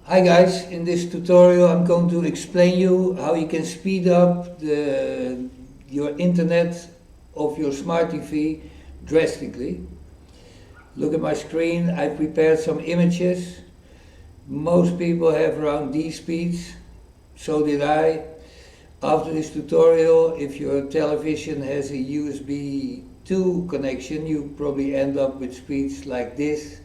Hi guys, in this tutorial I'm going to explain you how you can speed up your internet of your smart TV drastically. Look at my screen, I prepared some images. Most people have around these speeds, so did I. After this tutorial, if your television has a USB-to connection, you probably end up with speeds like this.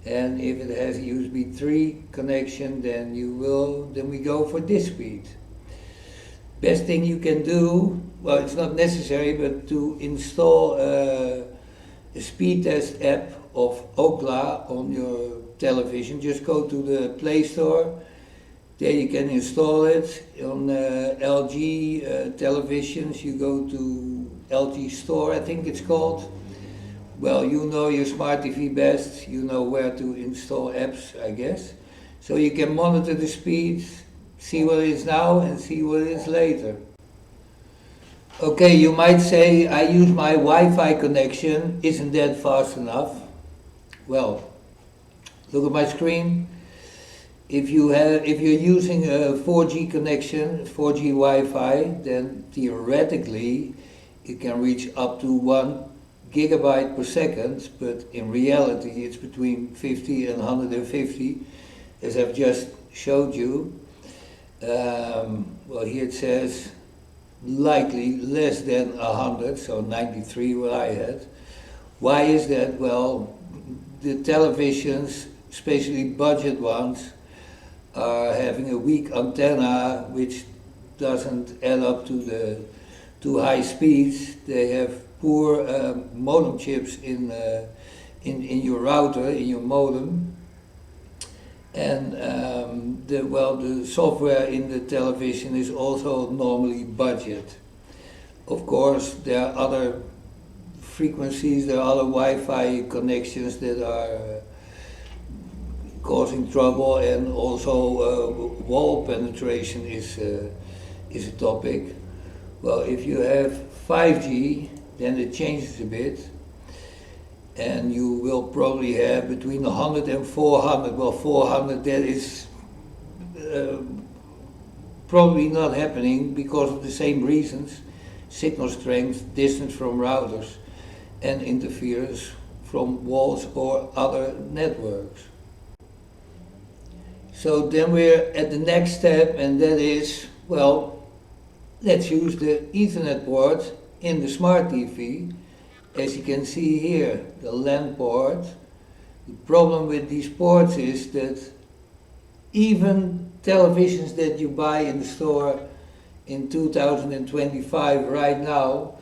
And if it has a USB 3 connection, then we go for this speed. Best thing you can do, well, it's not necessary, but to install a speed test app of Ookla on your television. Just go to the Play Store. There you can install it. On LG televisions, you go to LG Store, I think it's called. Well, you know your smart TV best, you know where to install apps, I guess. So you can monitor the speed, see what it is now and see what it is later. Okay, you might say, I use my Wi-Fi connection, isn't that fast enough? Well, look at my screen. If you're using a 4G connection, 4G Wi-Fi, then theoretically it can reach up to 1 gigabyte per second, but in reality it's between 50 and 150, as I've just showed you. Well, here it says likely less than 100, so 93 what I had. Why is that? Well, the televisions, especially budget ones, are having a weak antenna which doesn't add up to the too high speeds. They have poor modem chips in your router, in your modem, and the software in the television is also normally budget. Of course, there are other frequencies, there are other Wi-Fi connections that are causing trouble, and also wall penetration is a topic. Well, if you have 5G, then it changes a bit, and you will probably have between 100 and 400. Well, 400, that is probably not happening because of the same reasons: signal strength, distance from routers, and interference from walls or other networks. So then we're at the next step, and that is, well, let's use the Ethernet port in the smart TV. As you can see here, the LAN port. The problem with these ports is that even televisions that you buy in the store in 2025 right now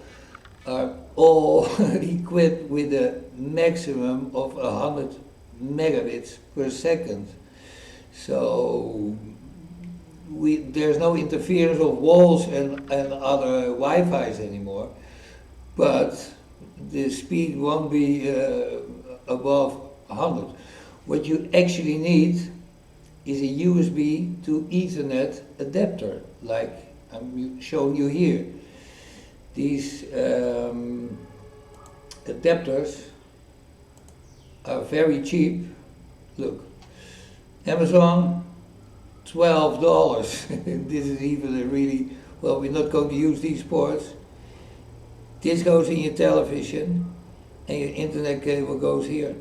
are all equipped with a maximum of 100 megabits per second. So there's no interference of walls and other Wi-Fi's anymore, but the speed won't be above 100. What you actually need is a USB to Ethernet adapter, like I'm showing you here. These adapters are very cheap. Look, Amazon, $12. This is even a really, well, we're not going to use these ports. This goes in your television and your internet cable goes here.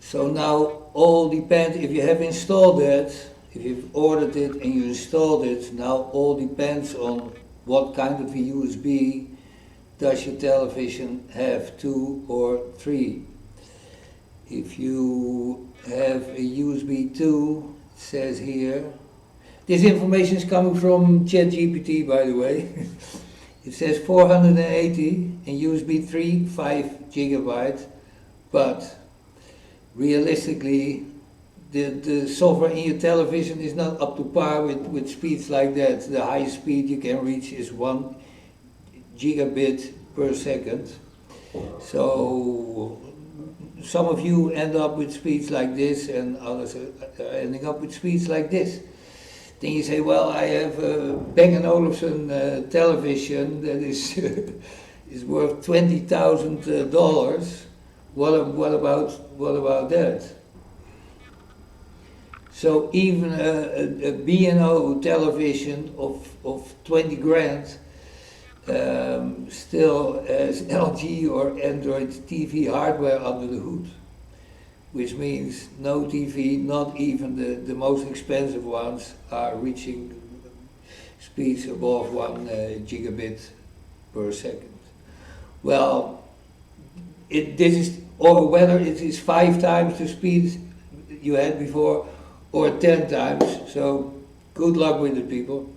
So now all depends, if you have installed that, if you've ordered it and you installed it, now all depends on what kind of a USB does your television have, 2 or 3. If you have a USB 2, it says here, this information is coming from ChatGPT, by the way. It says 480 and USB 3, 5 gigabyte, but realistically the software in your television is not up to par with speeds like that. The highest speed you can reach is 1 gigabit per second. So some of you end up with speeds like this and others are ending up with speeds like this. Then you say, well, I have a Bang & Olufsen television that is is worth $20,000. What about that? So even a B&O television of 20 grand still has LG or Android TV hardware under the hood, which means no TV, not even the most expensive ones, are reaching speeds above 1 gigabit per second. Well, this is, or whether it is 5 times the speed you had before or 10 times, so good luck with it, people.